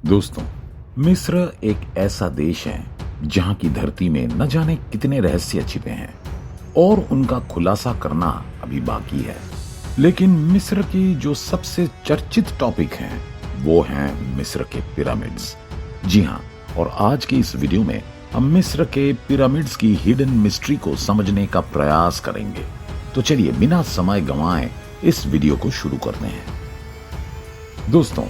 दोस्तों, मिस्र एक ऐसा देश है जहां की धरती में न जाने कितने रहस्य छिपे हैं और उनका खुलासा करना अभी बाकी है। लेकिन मिस्र की जो सबसे चर्चित टॉपिक है वो हैं मिस्र के पिरामिड्स। जी हां, और आज की इस वीडियो में हम मिस्र के पिरामिड्स की हिडन मिस्ट्री को समझने का प्रयास करेंगे। तो चलिए बिना समय गंवाए इस वीडियो को शुरू करते हैं। दोस्तों,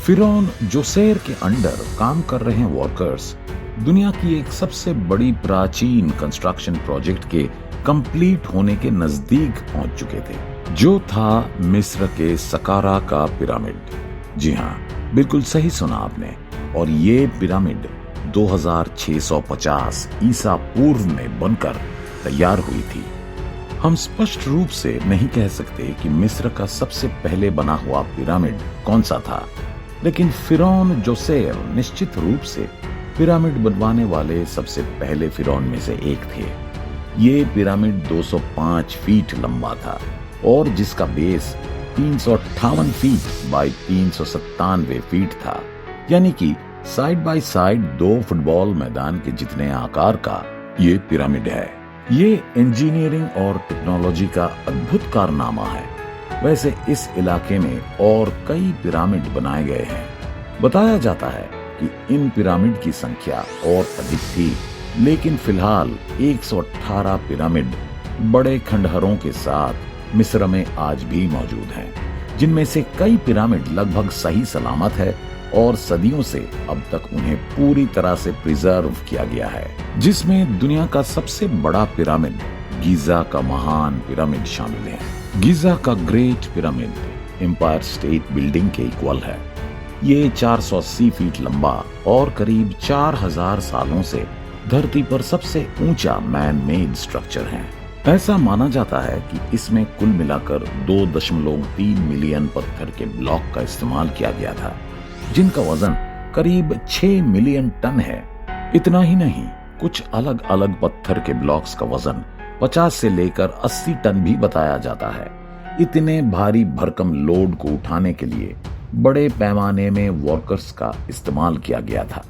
फिरौन जोसेर के अंडर काम कर रहे वर्कर्स दुनिया की एक सबसे बड़ी प्राचीन कंस्ट्रक्शन प्रोजेक्ट के कंप्लीट होने के नजदीक पहुंच चुके थे, जो था मिस्र के सकारा का पिरामिड। जी हां, बिल्कुल सही सुना आपने। और ये पिरामिड 2650 ईसा पूर्व में बनकर तैयार हुई थी। हम स्पष्ट रूप से नहीं कह सकते कि मिस्र का सबसे पहले बना हुआ पिरामिड कौन सा था, लेकिन फिरौन जोसेर निश्चित रूप से पिरामिड बनवाने वाले सबसे पहले फिरौन में से एक थे। ये पिरामिड 205 फीट लंबा था और जिसका बेस 358 फीट बाय 397 फीट था, यानी कि साइड बाय साइड 2 फुटबॉल मैदान के जितने आकार का ये पिरामिड है। ये इंजीनियरिंग और टेक्नोलॉजी का अद्भुत कारनामा है। वैसे इस इलाके में और कई पिरामिड बनाए गए हैं। बताया जाता है कि इन पिरामिड की संख्या और अधिक थी, लेकिन फिलहाल 118 पिरामिड बड़े खंडहरों के साथ मिस्र में आज भी मौजूद हैं, जिनमें से कई पिरामिड लगभग सही सलामत है और सदियों से अब तक उन्हें पूरी तरह से प्रिजर्व किया गया है, जिसमें दुनिया का सबसे बड़ा पिरामिड गीजा का महान पिरामिड शामिल है। गीजा का great pyramid empire state building के इक्वल है। ये 480 फीट लंबा और करीब 4000 सालों से धरती पर सबसे ऊंचा मैन मेड स्ट्रक्चर है। ऐसा माना जाता है कि इसमें कुल मिलाकर 2.3 मिलियन पत्थर के ब्लॉक का इस्तेमाल किया गया था, जिनका वजन करीब 6 मिलियन टन है। इतना ही नहीं, कुछ अलग अलग पत्थर के ब्लॉक्स का वजन 50 से लेकर 80 टन भी बताया जाता है। इतने भारी भरकम लोड को उठाने के लिए बड़े पैमाने में वर्कर्स का इस्तेमाल किया गया था।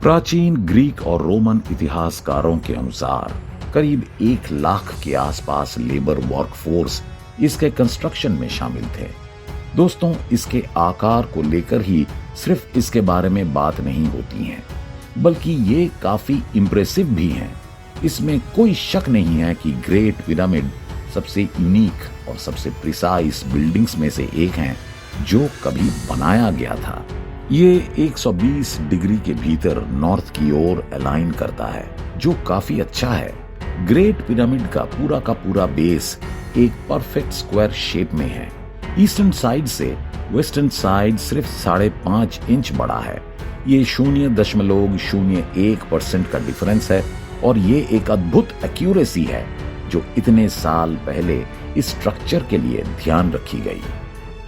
प्राचीन ग्रीक और रोमन इतिहासकारों के अनुसार करीब 1 लाख के आसपास लेबर वर्कफोर्स इसके कंस्ट्रक्शन में शामिल थे। दोस्तों, इसके आकार को लेकर ही सिर्फ इसके बारे में बात नहीं होती है, बल्कि ये काफी इम्प्रेसिव भी है। इसमें कोई शक नहीं है कि ग्रेट पिरामिड सबसे यूनिक और सबसे प्रिसाइज बिल्डिंग्स में से एक है जो कभी बनाया गया था। ये 120 डिग्री के भीतर नॉर्थ की ओर अलाइन करता है, जो काफी अच्छा है। ग्रेट पिरामिड का पूरा बेस एक परफेक्ट स्क्वायर शेप में है। ईस्टर्न साइड से वेस्टर्न साइड सिर्फ 5.5 इंच बड़ा है। ये 0.01% का डिफरेंस है और ये एक अद्भुत एक्यूरेसी है जो इतने साल पहले इस स्ट्रक्चर के लिए ध्यान रखी गई।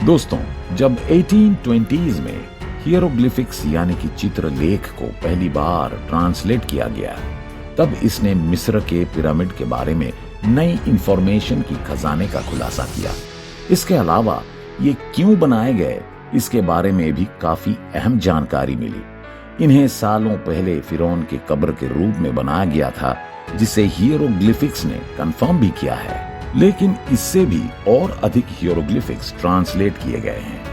दोस्तों, जब 1820s में हियरोग्लिफिक्स यानी कि चित्रलेख को पहली बार ट्रांसलेट किया गया, तब इसने मिस्र के पिरामिड के बारे में नई इंफॉर्मेशन की खजाने का खुलासा किया। इसके अलावा ये क्यों बनाए गए, इसके बारे में भी काफी अहम जानकारी मिली। इन्हें सालों पहले फिरौन के कब्र के रूप में बनाया गया था, जिसे हियरोग्लिफिक्स ने कंफर्म भी किया है। लेकिन इससे भी और अधिक हियरोग्लिफिक्स ट्रांसलेट किए गए हैं,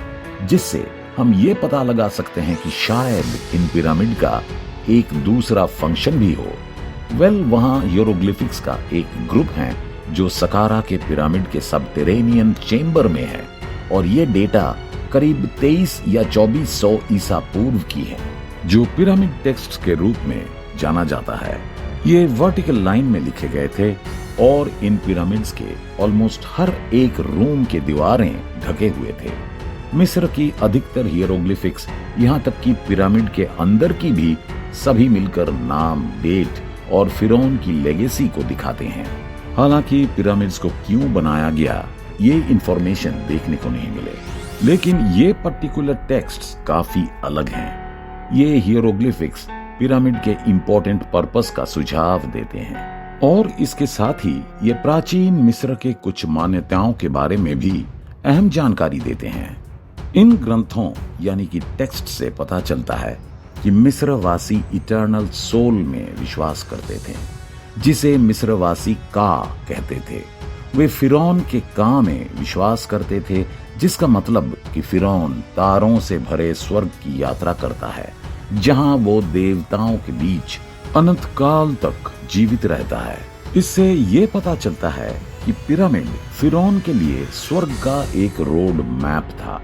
जिससे हम ये पता लगा सकते हैं कि शायद इन पिरामिड का एक दूसरा फंक्शन भी हो। वहां हियरोग्लिफिक्स का एक ग्रुप है जो सकारा के पिरामिड के सबटेरेनियन चेंबर में है, और ये डेटा करीब 23 या 2400 ईसा पूर्व की है, जो पिरामिड टेक्स्ट के रूप में जाना जाता है। ये वर्टिकल लाइन में लिखे गए थे और इन पिरामिड्स के ऑलमोस्ट हर एक रूम के दीवारें ढके हुए थे। मिस्र की अधिकतर हियरोग्लिफिक्स, यहाँ तक कि पिरामिड के अंदर की भी, सभी मिलकर नाम, डेट और फिरौन की लेगेसी को दिखाते हैं। हालांकि पिरामिड्स को क्यों बनाया गया, ये इंफॉर्मेशन देखने को नहीं मिले, लेकिन ये पर्टिकुलर टेक्स्ट्स काफी अलग हैं। ये हियरोग्लिफिक्स पिरामिड के इंपॉर्टेंट पर्पस का सुझाव देते हैं और इसके साथ ही ये प्राचीन मिस्र के कुछ मान्यताओं के बारे में भी अहम जानकारी देते हैं। इन ग्रंथों यानी कि टेक्स्ट से पता चलता है कि मिस्रवासी इटर्नल सोल में विश्वास करते थे, जिसे मिस्रवासी का कहते थे। वे फिरौन के का में विश्वास करते थे, जिसका मतलब कि फिरौन तारों से भरे स्वर्ग की यात्रा करता है, जहां वो देवताओं के बीच अनंत काल तक जीवित रहता है। इससे ये पता चलता है कि पिरामिड फिरौन के लिए स्वर्ग का एक रोड मैप था।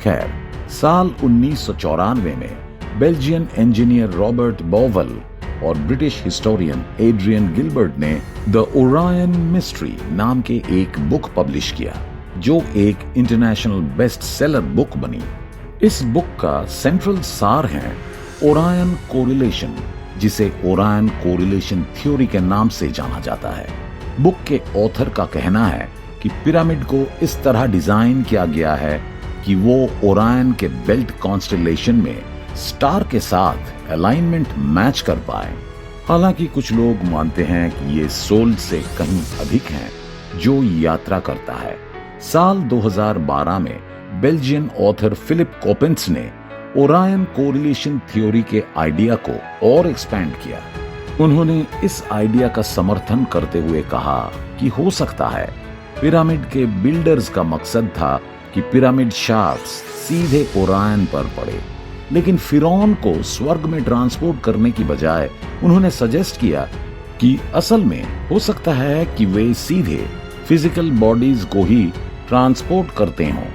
खैर, साल 1994 में बेल्जियन इंजीनियर रॉबर्ट बोवेल और ब्रिटिश हिस्टोरियन एड्रियन गिलबर्ट ने द ओरायन मिस्ट्री नाम के एक बुक पब्लिश किया, जो एक इंटरनेशनल बेस्ट सेलर बुक बनी। इस बुक का सेंट्रल सार है ओरायन कोरिलेशन, जिसे ओरायन कोरिलेशन थ्योरी के नाम से जाना जाता है। बुक के ऑथर का कहना है कि पिरामिड को इस तरह डिजाइन किया गया है कि वो ओरायन के बेल्ट कॉन्स्टेलेशन में स्टार के साथ अलाइनमेंट मैच कर पाए। हालांकि कुछ लोग मानते हैं कि ये सोल से कहीं अधिक है जो यात्रा करता है। साल 2012 में बेल्जियन ऑथर फिलिप कोपेंस ने ओरायन कोरिलेशन थ्योरी के आइडिया को और एक्सपैंड किया। उन्होंने इस आइडिया का समर्थन करते हुए कहा कि हो सकता है पिरामिड के बिल्डर्स का मकसद था कि पिरामिड शाफ्ट्स सीधे ओरायन पर पड़े, लेकिन फिरौन को स्वर्ग में ट्रांसपोर्ट करने की बजाय उन्होंने सजेस्ट किया कि असल में हो सकता है कि वे सीधे फिजिकल बॉडीज को ही ट्रांसपोर्ट करते हों।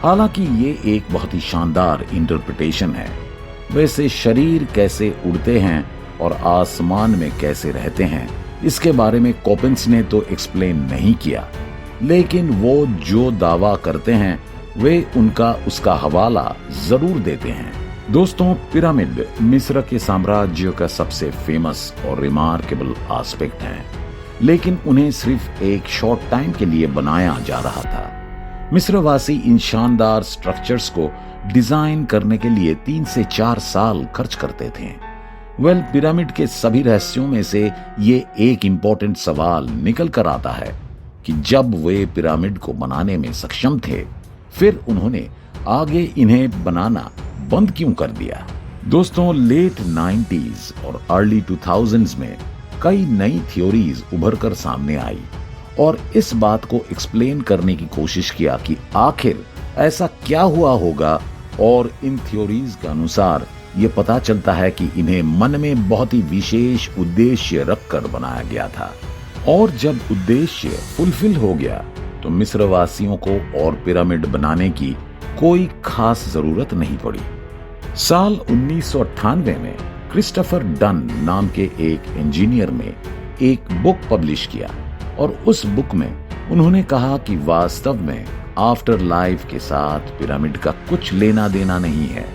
हालांकि ये एक बहुत ही शानदार इंटरप्रिटेशन है। वैसे शरीर कैसे उड़ते हैं और आसमान में कैसे रहते हैं, इसके बारे में कोपेंस ने तो एक्सप्लेन नहीं किया, लेकिन वो जो दावा करते हैं वे उसका हवाला जरूर देते हैं। दोस्तों, पिरामिड मिस्र के साम्राज्य का सबसे फेमस और रिमार्केबल एस्पेक्ट है, लेकिन उन्हें सिर्फ एक शॉर्ट टाइम के लिए बनाया जा रहा था। मिस्रवासी इन शानदार स्ट्रक्चर्स को डिजाइन करने के लिए 3 से 4 साल खर्च करते थे। पिरामिड के सभी रहस्यों में से ये एक इंपॉर्टेंट सवाल निकल कर आता है कि जब वे पिरामिड को बनाने में सक्षम थे, फिर उन्होंने आगे इन्हें बनाना बंद क्यों कर दिया। दोस्तों, लेट 90s और अर्ली 2000s में कई नई थ्योरीज उभर कर सामने आई और इस बात को एक्सप्लेन करने की कोशिश किया कि आखिर ऐसा क्या हुआ होगा, और इन थ्योरीज के अनुसार ये पता चलता है कि इन्हें मन में बहुत ही विशेष उद्देश्य रखकर बनाया गया था, और जब उद्देश्य फुलफिल हो गया तो मिस्रवासियों को और पिरामिड बनाने की कोई खास जरूरत नहीं पड़ी। साल 1998 में क्रिस्टोफर डन नाम के एक इंजीनियर ने एक बुक पब्लिश किया, और उस बुक में उन्होंने कहा कि वास्तव में आफ्टर लाइफ के साथ पिरामिड का कुछ लेना देना नहीं है।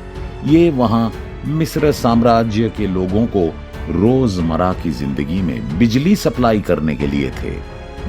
ये वहां मिस्र साम्राज्य के लोगों को रोजमर्रा की जिंदगी में बिजली सप्लाई करने के लिए थे।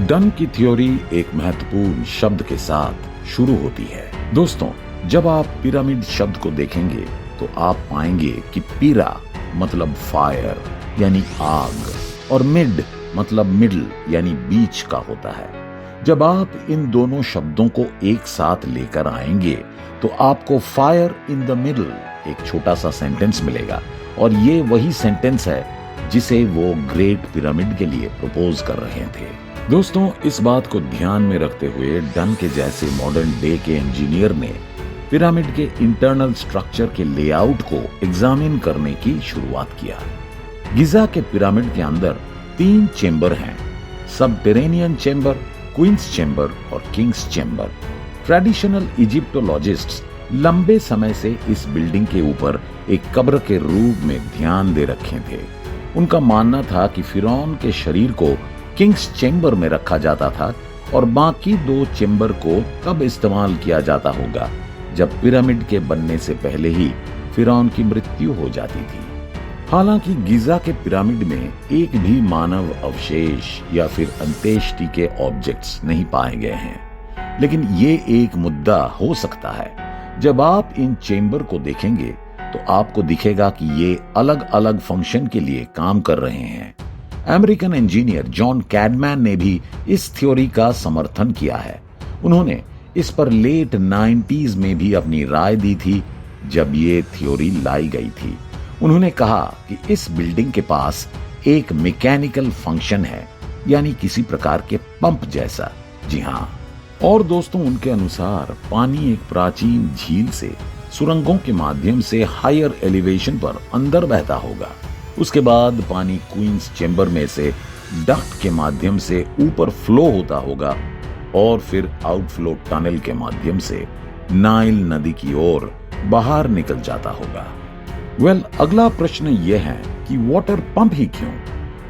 डन की थ्योरी एक महत्वपूर्ण शब्द के साथ शुरू होती है। दोस्तों, जब आप पिरामिड शब्द को देखेंगे तो आप पाएंगे कि पीरा मतलब फायर यानी आग, और मिड मतलब मिडल यानी बीच का होता है। जब आप इन दोनों शब्दों को एक साथ लेकर आएंगे तो आपको फायर इन द मिडल एक छोटा सा सेंटेंस मिलेगा, और ये वही सेंटेंस है जिसे वो ग्रेट पिरामिड के लिए प्रपोज कर रहे थे। दोस्तों, इस बात को ध्यान में रखते हुए डन के जैसे मॉडर्न डे के इंजीनियर ने पिरामिड के इंटरनल स्ट्रक्चर के लेआउट को एग्जामिन करने की शुरुआत किया। गिजा के पिरामिड के अंदर 3 चेंबर हैं, सबटेरेनियन चेंबर, क्वींस चेंबर और किंग्स चेंबर। ट्रेडिशनल इजिप्टोलॉजिस्ट्स लंबे समय से इस बिल्डिंग के ऊपर एक कब्र के रूप में ध्यान दे रखे थे। उनका मानना था कि फिरौन के शरीर को किंग्स चेंबर में रखा जाता था और बाकी 2 चेंबर को तब इस्तेमाल किया जाता होगा जब पिरामिड के बनने से पहले ही फिरौन की मृत्यु हो जाती थी। हालांकि गिजा के पिरामिड में एक भी मानव अवशेष या फिर अंत्येष्टि के ऑब्जेक्ट्स नहीं पाए गए हैं, लेकिन ये एक मुद्दा हो सकता है। जब आप इन चेंबर को देखेंगे तो आपको दिखेगा कि ये अलग अलग फंक्शन के लिए काम कर रहे हैं। अमेरिकन इंजीनियर जॉन कैडमैन ने भी इस थ्योरी का समर्थन किया है। उन्होंने इस पर लेट 90s में भी अपनी राय दी थी जब ये थ्योरी लाई गई थी। उन्होंने कहा कि इस बिल्डिंग के पास एक मैकेनिकल फंक्शन है, यानी किसी प्रकार के पंप जैसा। जी हाँ। और दोस्तों, उनके अनुसार पानी एक प्राचीन झील से सुरंगों के माध्यम से हायर एलिवेशन पर अंदर बहता होगा। उसके बाद पानी क्वींस चेंबर में से डक्ट के माध्यम से ऊपर फ्लो होता होगा और फिर आउटफ्लो टनल के माध्यम से नाइल नदी की ओर बाहर निकल जाता होगा। अगला प्रश्न यह है कि वाटर पंप ही क्यों?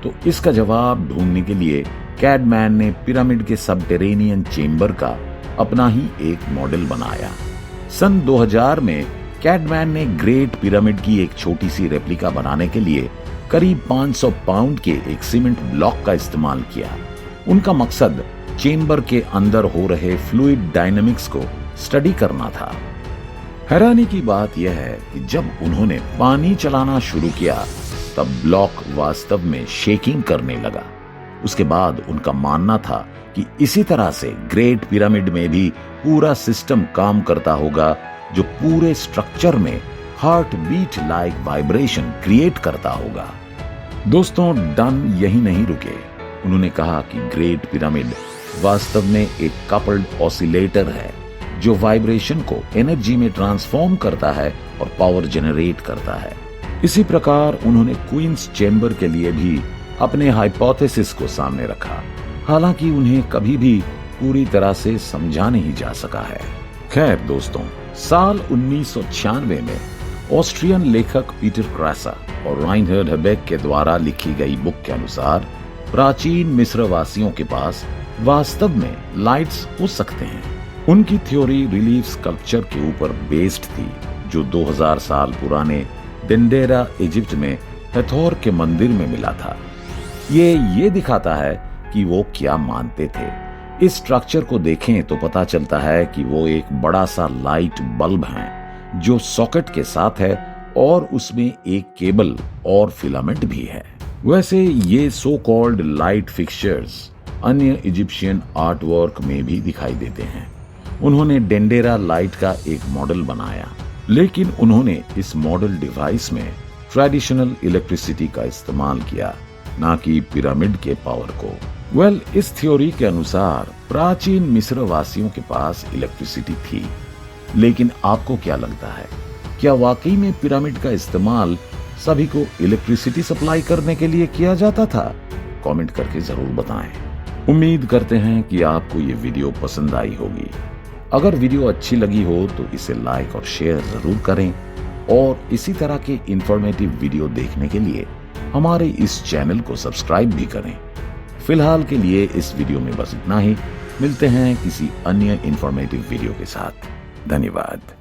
तो इसका जवाब ढूंढने के लिए कैडमैन ने पिरामिड के सबटेरेनियन चेंबर का अपना ही एक मॉडल बनाया। सन 2000 में कैडमैन ने ग्रेट पिरामिड की एक छोटी सी रेप्लिका बनाने के लिए करीब 500 पाउंड के एक सीमेंट ब्लॉक का इस्तेमाल किया। उनका मकसद चेंबर के अंदर हो रहे फ्लूइड डायनामिक्स को स्टडी करना था। हैरानी की बात यह है कि जब उन्होंने पानी चलाना शुरू किया तब ब्लॉक वास्तव में शेकिंग करने लगा। उसके बाद उनका मानना था कि इसी तरह से ग्रेट पिरामिड में भी पूरा सिस्टम काम करता होगा जो पूरे स्ट्रक्चर में heart beat like vibration create करता होगा। दोस्तों, डन यही नहीं रुके। उन्होंने कहा कि ग्रेट पिरामिड वास्तव में एक कपल्ड ऑसिलेटर है जो वाइब्रेशन को एनर्जी में ट्रांसफॉर्म करता है और पावर जनरेट करता है। इसी प्रकार उन्होंने क्वींस चेंबर के लिए भी अपने हाइपोथेसिस को सामने रखा, हालांकि उन्हें कभी भी पूरी तरह से समझा नहीं जा सका है। खैर दोस्तों, साल 1996 में ऑस्ट्रियन लेखक पीटर क्रासा और राइनहर्ड हेबेक के द्वारा लिखी गई बुक के अनुसार प्राचीन मिस्र वासियों के पास वास्तव में लाइट्स हो सकते हैं। उनकी थ्योरी रिलीफ स्कल्पचर के ऊपर बेस्ड थी जो 2000 साल पुराने डेंडेरा इजिप्ट में हेथोर के मंदिर में मिला था। ये दिखाता है कि वो क्या मानते थे। इस स्ट्रक्चर को देखें तो पता चलता है कि वो एक बड़ा सा लाइट बल्ब है जो सॉकेट के साथ है और उसमें एक केबल और फिलामेंट भी है। वैसे ये सो कॉल्ड लाइट फिक्सचर्स अन्य इजिप्शियन आर्ट वर्क में भी दिखाई देते हैं। उन्होंने डेंडेरा लाइट का एक मॉडल बनाया, लेकिन उन्होंने इस मॉडल डिवाइस में ट्रेडिशनल इलेक्ट्रिसिटी का इस्तेमाल किया, ना कि पिरामिड के पावर को। इस थ्योरी के अनुसार प्राचीन मिस्र वासियों के पास इलेक्ट्रिसिटी थी, लेकिन आपको क्या लगता है, क्या वाकई में पिरामिड का इस्तेमाल सभी को इलेक्ट्रिसिटी सप्लाई करने के लिए किया जाता था? कमेंट करके जरूर बताएं। उम्मीद करते हैं कि आपको ये वीडियो पसंद आई होगी। अगर वीडियो अच्छी लगी हो तो इसे लाइक और शेयर जरूर करें और इसी तरह के इंफॉर्मेटिव वीडियो देखने के लिए हमारे इस चैनल को सब्सक्राइब भी करें। फिलहाल के लिए इस वीडियो में बस इतना ही। मिलते हैं किसी अन्य इंफॉर्मेटिव वीडियो के साथ। धन्यवाद।